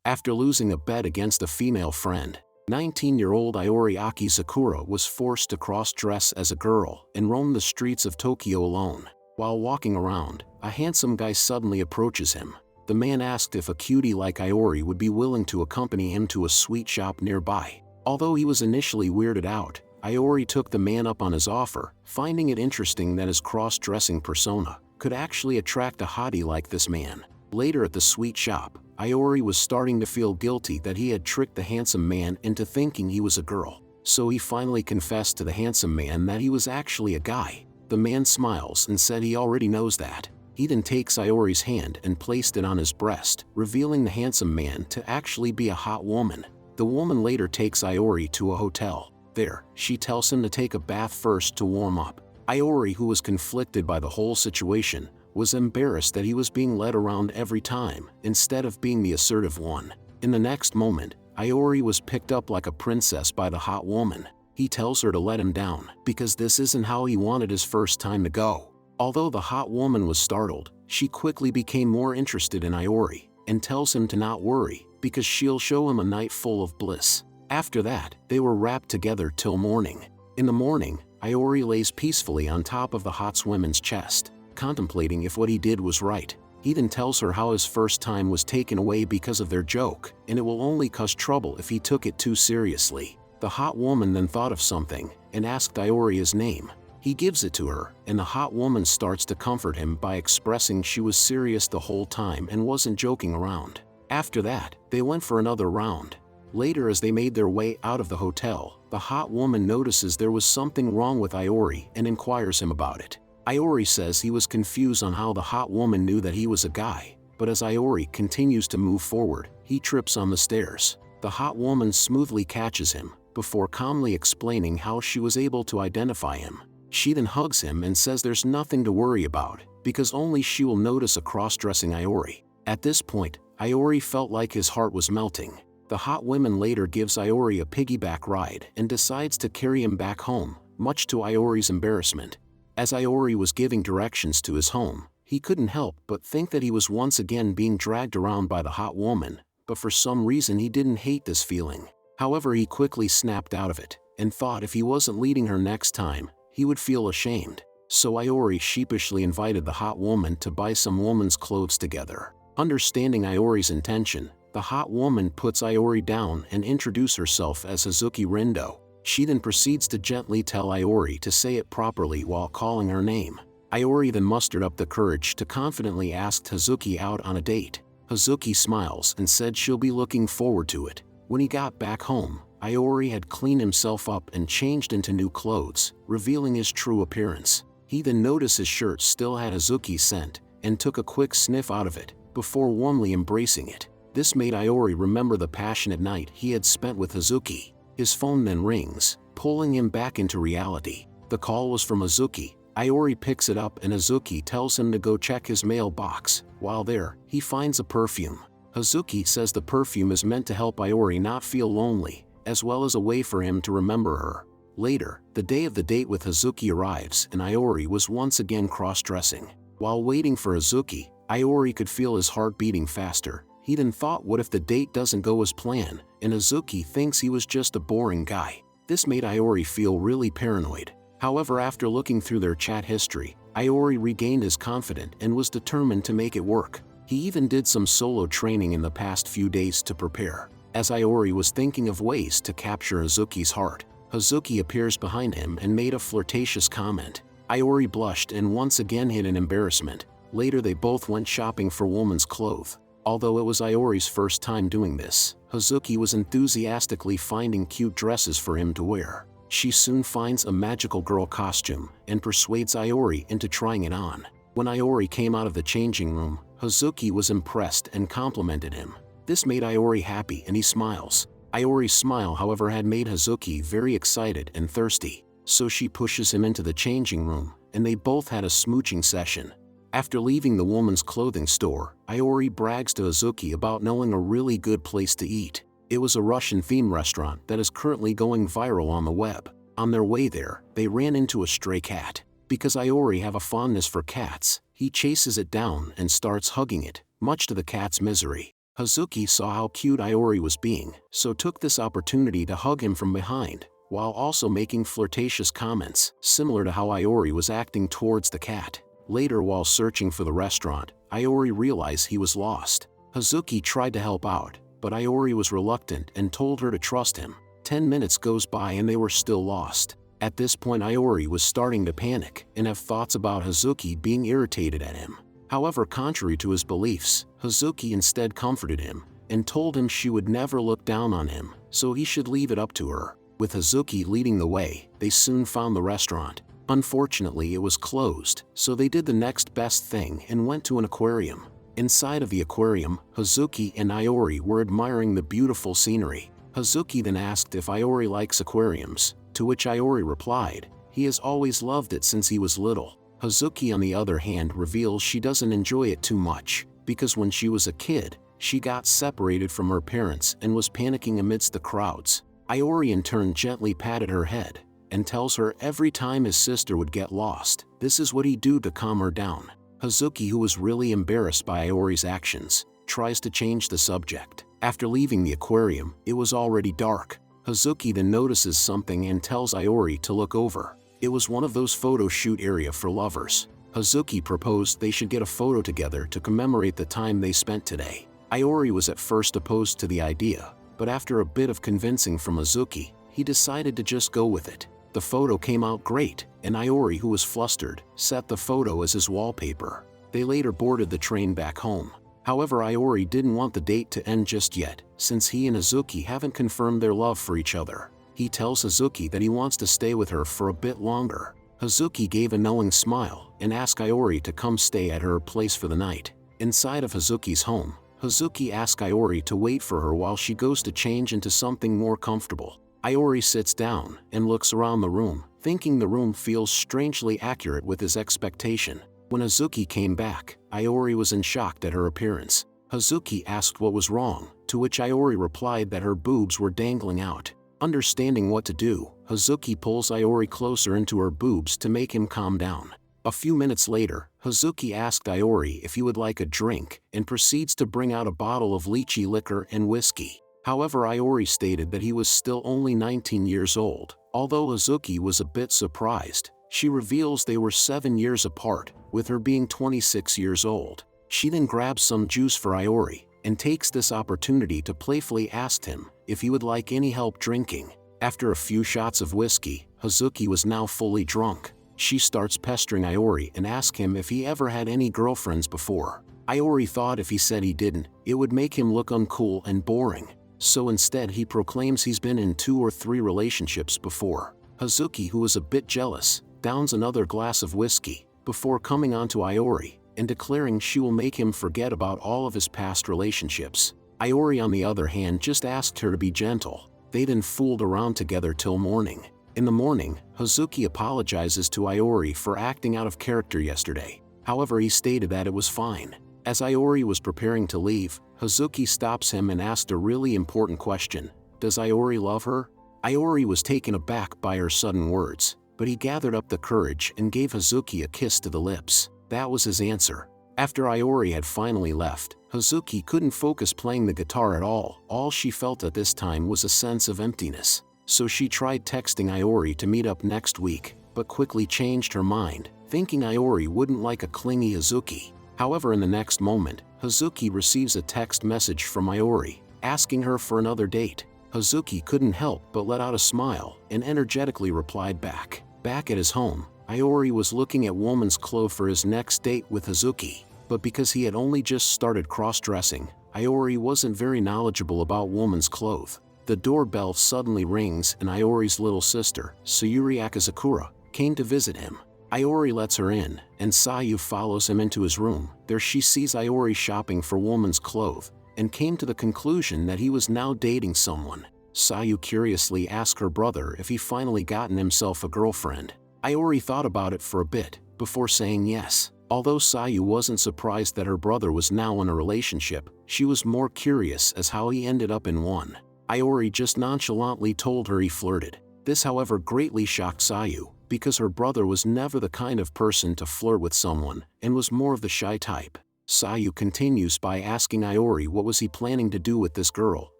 After losing a bet against a female friend, 19-year-old Iori Sakura was forced to cross-dress as a girl and roam the streets of Tokyo alone. While walking around, a handsome guy suddenly approaches him. The man asked if a cutie like Iori would be willing to accompany him to a sweet shop nearby. Although he was initially weirded out, Iori took the man up on his offer, finding it interesting that his cross-dressing persona could actually attract a hottie like this man. Later at the sweet shop, Iori was starting to feel guilty that he had tricked the handsome man into thinking he was a girl. So he finally confessed to the handsome man that he was actually a guy. The man smiles and said he already knows that. He then takes Iori's hand and placed it on his breast, revealing the handsome man to actually be a hot woman. The woman later takes Iori to a hotel. There, she tells him to take a bath first to warm up. Iori, who was conflicted by the whole situation, was embarrassed that he was being led around every time, instead of being the assertive one. In the next moment, Iori was picked up like a princess by the hot woman. He tells her to let him down, because this isn't how he wanted his first time to go. Although the hot woman was startled, she quickly became more interested in Iori, and tells him to not worry, because she'll show him a night full of bliss. After that, they were wrapped together till morning. In the morning, Iori lays peacefully on top of the hot woman's chest, contemplating if what he did was right. He then tells her how his first time was taken away because of their joke, and it will only cause trouble if he took it too seriously. The hot woman then thought of something, and asked Iori his name. He gives it to her, and the hot woman starts to comfort him by expressing she was serious the whole time and wasn't joking around. After that, they went for another round. Later, as they made their way out of the hotel, the hot woman notices there was something wrong with Iori and inquires him about it. Iori says he was confused on how the hot woman knew that he was a guy, but as Iori continues to move forward, he trips on the stairs. The hot woman smoothly catches him, before calmly explaining how she was able to identify him. She then hugs him and says there's nothing to worry about, because only she will notice a cross-dressing Iori. At this point, Iori felt like his heart was melting. The hot woman later gives Iori a piggyback ride and decides to carry him back home, much to Iori's embarrassment. As Iori was giving directions to his home, he couldn't help but think that he was once again being dragged around by the hot woman, but for some reason he didn't hate this feeling. However, he quickly snapped out of it, and thought if he wasn't leading her next time, he would feel ashamed. So Iori sheepishly invited the hot woman to buy some woman's clothes together. Understanding Iori's intention, the hot woman puts Iori down and introduces herself as Hazuki Rindo. She then proceeds to gently tell Iori to say it properly while calling her name. Iori then mustered up the courage to confidently ask Hazuki out on a date. Hazuki smiles and said she'll be looking forward to it. When he got back home, Iori had cleaned himself up and changed into new clothes, revealing his true appearance. He then noticed his shirt still had Hazuki's scent, and took a quick sniff out of it, before warmly embracing it. This made Iori remember the passionate night he had spent with Hazuki. His phone then rings, pulling him back into reality. The call was from Hazuki. Iori picks it up and Hazuki tells him to go check his mailbox. While there, he finds a perfume. Hazuki says the perfume is meant to help Iori not feel lonely, as well as a way for him to remember her. Later, the day of the date with Hazuki arrives and Iori was once again cross-dressing. While waiting for Hazuki, Iori could feel his heart beating faster. He then thought, what if the date doesn't go as planned, and Hazuki thinks he was just a boring guy? This made Iori feel really paranoid. However, after looking through their chat history, Iori regained his confidence and was determined to make it work. He even did some solo training in the past few days to prepare. As Iori was thinking of ways to capture Hazuki's heart, Hazuki appears behind him and made a flirtatious comment. Iori blushed and once again hid in embarrassment. Later they both went shopping for women's clothes. Although it was Iori's first time doing this, Hazuki was enthusiastically finding cute dresses for him to wear. She soon finds a magical girl costume and persuades Iori into trying it on. When Iori came out of the changing room, Hazuki was impressed and complimented him. This made Iori happy and he smiles. Iori's smile, however, had made Hazuki very excited and thirsty, so she pushes him into the changing room, and they both had a smooching session. After leaving the woman's clothing store, Iori brags to Hazuki about knowing a really good place to eat. It was a Russian-themed restaurant that is currently going viral on the web. On their way there, they ran into a stray cat. Because Iori have a fondness for cats, he chases it down and starts hugging it, much to the cat's misery. Hazuki saw how cute Iori was being, so took this opportunity to hug him from behind, while also making flirtatious comments, similar to how Iori was acting towards the cat. Later, while searching for the restaurant, Iori realized he was lost. Hazuki tried to help out, but Iori was reluctant and told her to trust him. 10 minutes goes by and they were still lost. At this point, Iori was starting to panic and have thoughts about Hazuki being irritated at him. However, contrary to his beliefs, Hazuki instead comforted him and told him she would never look down on him, so he should leave it up to her. With Hazuki leading the way, they soon found the restaurant. Unfortunately, it was closed, so they did the next best thing and went to an aquarium. Inside of the aquarium, Hazuki and Iori were admiring the beautiful scenery. Hazuki then asked if Iori likes aquariums, to which Iori replied, he has always loved it since he was little. Hazuki on the other hand reveals she doesn't enjoy it too much, because when she was a kid, she got separated from her parents and was panicking amidst the crowds. Iori in turn gently patted her head, and tells her every time his sister would get lost, this is what he'd do to calm her down. Hazuki, who was really embarrassed by Iori's actions, tries to change the subject. After leaving the aquarium, it was already dark. Hazuki then notices something and tells Iori to look over. It was one of those photo shoot area for lovers. Hazuki proposed they should get a photo together to commemorate the time they spent today. Iori was at first opposed to the idea, but after a bit of convincing from Hazuki, he decided to just go with it. The photo came out great, and Iori, who was flustered, set the photo as his wallpaper. They later boarded the train back home. However, Iori didn't want the date to end just yet, since he and Hazuki haven't confirmed their love for each other. He tells Hazuki that he wants to stay with her for a bit longer. Hazuki gave a knowing smile and asked Iori to come stay at her place for the night. Inside of Hazuki's home, Hazuki asks Iori to wait for her while she goes to change into something more comfortable. Iori sits down and looks around the room, thinking the room feels strangely accurate with his expectation. When Hazuki came back, Iori was in shock at her appearance. Hazuki asked what was wrong, to which Iori replied that her boobs were dangling out. Understanding what to do, Hazuki pulls Iori closer into her boobs to make him calm down. A few minutes later, Hazuki asked Iori if he would like a drink and proceeds to bring out a bottle of lychee liquor and whiskey. However, Iori stated that he was still only 19 years old. Although Hazuki was a bit surprised, she reveals they were 7 years apart, with her being 26 years old. She then grabs some juice for Iori and takes this opportunity to playfully ask him if he would like any help drinking. After a few shots of whiskey, Hazuki was now fully drunk. She starts pestering Iori and asks him if he ever had any girlfriends before. Iori thought if he said he didn't, it would make him look uncool and boring. So instead he proclaims he's been in 2 or 3 relationships before. Hazuki, who was a bit jealous, downs another glass of whiskey, before coming on to Iori and declaring she will make him forget about all of his past relationships. Iori on the other hand just asked her to be gentle. They then fooled around together till morning. In the morning, Hazuki apologizes to Iori for acting out of character yesterday. However, he stated that it was fine. As Iori was preparing to leave, Hazuki stops him and asked a really important question. Does Iori love her? Iori was taken aback by her sudden words, but he gathered up the courage and gave Hazuki a kiss to the lips. That was his answer. After Iori had finally left, Hazuki couldn't focus playing the guitar at all. All she felt at this time was a sense of emptiness. So she tried texting Iori to meet up next week, but quickly changed her mind, thinking Iori wouldn't like a clingy Hazuki. However, in the next moment, Hazuki receives a text message from Iori, asking her for another date. Hazuki couldn't help but let out a smile and energetically replied back. Back at his home, Iori was looking at woman's clothes for his next date with Hazuki, but because he had only just started cross-dressing, Iori wasn't very knowledgeable about woman's clothes. The doorbell suddenly rings and Iori's little sister, Sayuri Akazakura, came to visit him. Iori lets her in, and Sayu follows him into his room. There she sees Iori shopping for woman's clothes, and came to the conclusion that he was now dating someone. Sayu curiously asked her brother if he finally gotten himself a girlfriend. Iori thought about it for a bit, before saying yes. Although Sayu wasn't surprised that her brother was now in a relationship, she was more curious as how he ended up in one. Iori just nonchalantly told her he flirted. This, however, greatly shocked Sayu, because her brother was never the kind of person to flirt with someone, and was more of the shy type. Sayu continues by asking Iori what was he planning to do with this girl,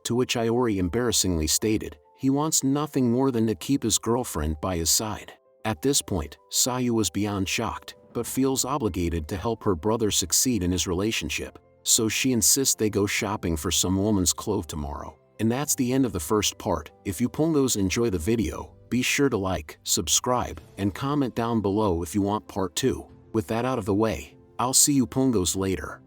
to which Iori embarrassingly stated, he wants nothing more than to keep his girlfriend by his side. At this point, Sayu was beyond shocked, but feels obligated to help her brother succeed in his relationship, so she insists they go shopping for some woman's clothes tomorrow. And that's the end of the first part. If you Pongos enjoy the video, be sure to like, subscribe, and comment down below if you want part 2. With that out of the way, I'll see you Pongos later.